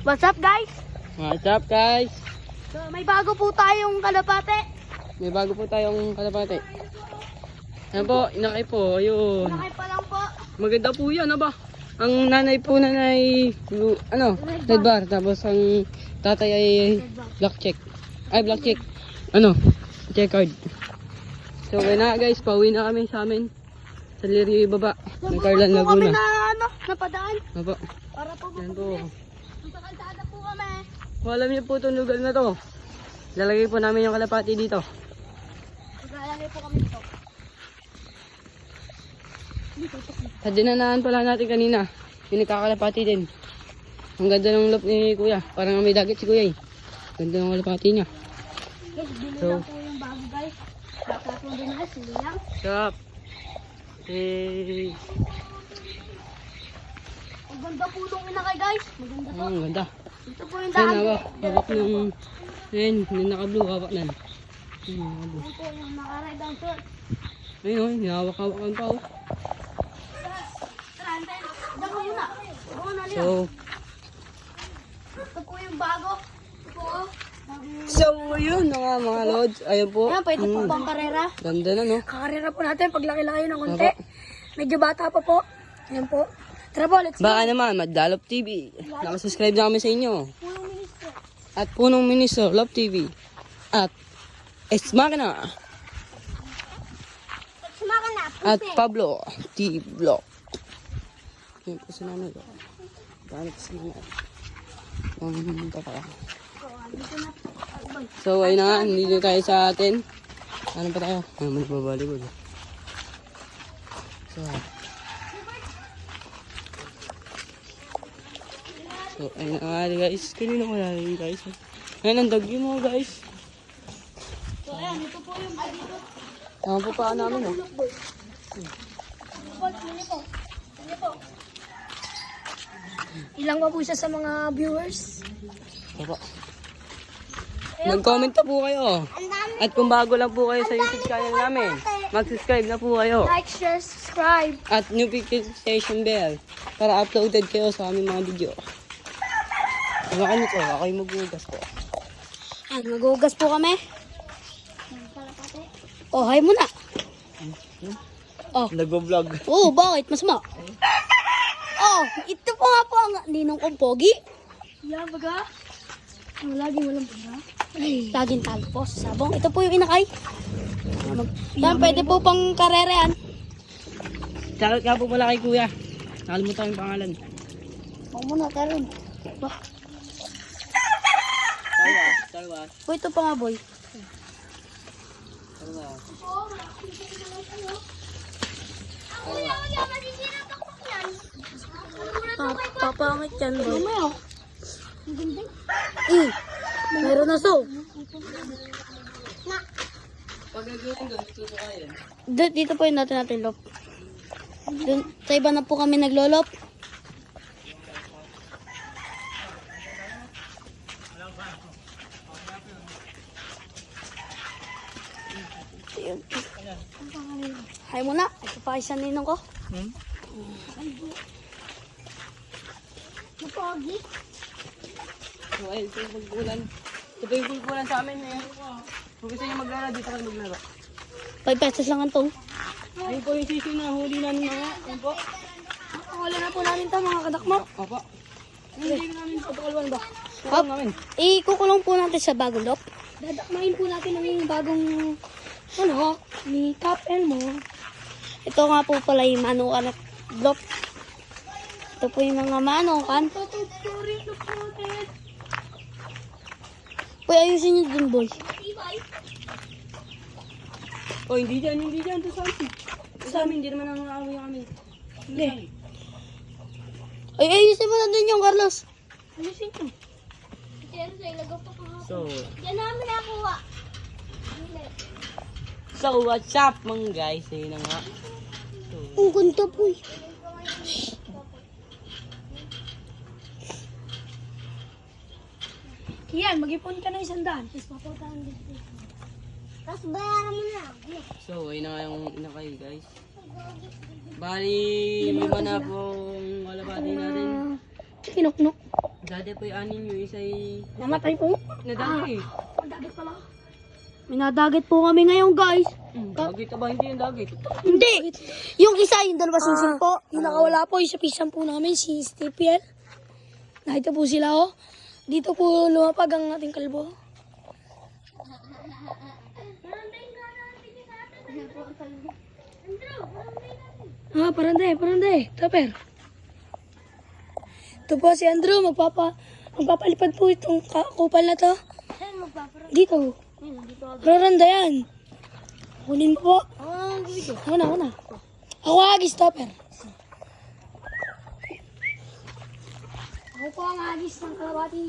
What's up, guys? What's up, guys? So, may bago po tayong kalapate. May bago po tayong kalapate. Ayan po, inakay po. Ayun. Nakay pa lang po. Maganda po yan, ba? Ang nanay po red bar. Tapos ang tatay ay black check. Ay, black check. Checkered. So, kaya na guys, pauwi na kami sa amin. Sa Lirio baba. Ng Carlan, po kami Laguna. napadaan. Opo. Para po Yan po. Sa kalsada po kami. Kung alam niyo po itong lugar na to, lalagay po namin yung kalapati dito. Maglalagay po kami dito. Sa dinanaan pala natin kanina, yung nagkakalapati din. Ang ganda ng loop ni Kuya. Parang may dagat si Kuya eh. Ganda ng kalapati niya. Guys, bili So, lang po yung bago, guys. Tapos din na, sili lang. Sup? Hey. Ang ganda po nung inakay, guys. Maganda to. Ang ganda. Ito po yung Ayan, daan. hawak. Hawak ng... Ayan, yung naka-blue, hawak nan. Ayan, naka-blue. Ito po yung naka-ride ang short. Ayun o, hawak-hawakan pa o. Tara, antayin. Diyan ko muna. Oo, naliyan. So, Ito po yung bago. Ito po, oh. yun na nga mga lods. Ayun po. Ayan, pwede po pang karera. Ganda na no. Kakarera po natin pag laki-laki ng konti. Opo. Medyo bata pa po. Ayan po. Tara po, let's go. Baka naman, Madalop TV. Nakasubscribe na kami sa inyo. Punong ministro. At Punong Ministro, Love TV. At Esmakina. Sumaka na, At Pablo T. Vlog. Yan po si nanay ko. Paano po si nanay? So, ayun na nga. Hindi na tayo sa atin. Ano pa tayo? Ay, magbabalibol. So, ayun na nga guys. Kanina ko lalagay guys. Ngayon ang dagyo mo guys. So, ayan, ito po yung dito. Tama po pa namin oh. Ilang pa po siya sa mga viewers. Opo. Nag-comment na po kayo. At kung bago lang po kayo sa YouTube channel namin, mag-subscribe na po kayo. Like, share, subscribe. At notification bell para uploaded kayo sa aming mga video. Hawakan nyo po, ako yung maghugas po. Ayan, maghugas po kami. Oh, hi muna. Oh. Nag-vlog. Oh, bakit? Masama. Oh, ito po nga po ang ninong kong pogi. Yeah, baga. Laging walang baga. Laging talo po sa sabong. Ito po yung inakay. Yan, pwede po pang karerean. Shoutout nga po pala kay Kuya. Nakalimutan yung pangalan. Huwag mo na, Karen. Bah. Tarwas. Boy, ito pa nga, boy. Tarwas. Papangit yan, boy. Meron na so. Dito po yung natin lop. Dun, sa iba na po kami naglolop. Ayun. Hay muna. Ito pa isa ninong ko. Pogi. So, ayun, ito yung pagbulan. Ito po yung pagbulan sa amin. Kung gusto nyo maglaro, dito kayo maglaro. 5 pesos lang ang tong. Ayun po yung sisi na huli namin mga. Ayun po. Wala na po namin ito mga kadakma. Opo. Hindi namin pagkakalwan ba? Hop. namin. Ikukulong po natin sa bagong lop. Dadakmahin po natin ang bagong ni Cap Elmo. Ito nga po pala yung manukan at lop. Ito po yung mga manukan. Uy, ayusin nyo dun, boy. Oh, hindi dyan. Ito sa amin. Ito sa amin, hindi naman ang away kami. Hindi. Ay, ayusin mo na dun yung Carlos. Ayusin ko. So, Yan namin nakuha. what's up mga guys? Ayun na nga. Ang ganda po. Yan, mag-ipon ka na 100. Tapos papuntahan dito. Tapos bayaran mo na. So, ayun na nga yung inakay guys. Bali, lima na pong kalapati natin. Kinuknok. Dati po yung anin yung isa'y Namatay po. nadagi. Dagit pala. May nadagit po kami ngayon, guys. Dagit ba? Hindi yung dagit. Hindi. Yung isa, yung dalawa singsing po. Yung nakawala po, yung sa pisan po namin, si Stephen. Nakita po sila, oh. Dito po lumapag ang ating kalbo. Paranday. Topper. Ito po si Andrew, magpapalipad po itong kupal na to. Dito. Paranda yan. Kunin mo po. Ako na. Ako agis, Topper. Ako po ang agis ng kalabati.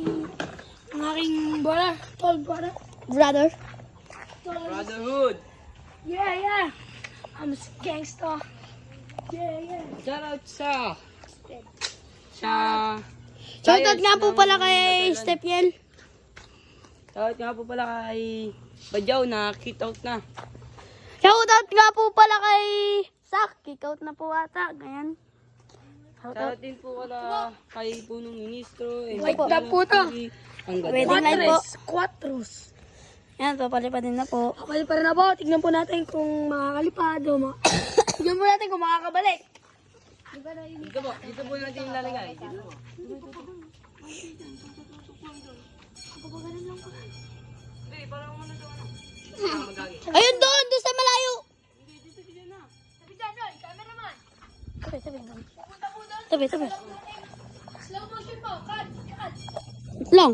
Ang aking brother. Tall brother. Brother. Brotherhood. Yeah. I'm a gangster. Yeah. Shoutout sa... Shoutout nga po pala kay Stephen. Shoutout nga po pala kay Badyaw na kick out na. Shoutout nga po pala kay Sak. Kick out na po ata. Ganyan. Shoutout din po pala kay Punong Ministro. Wait na po to. Wedding light po. Quattros. Yan, papalipad din na po. Papalipad na po. Tignan po natin kung makakalipad o tignan po natin kung makakabalik. Dito po natin ilalagay. Ayun doon sa malayo. Tabi. Slow motion po. Cut. Lang.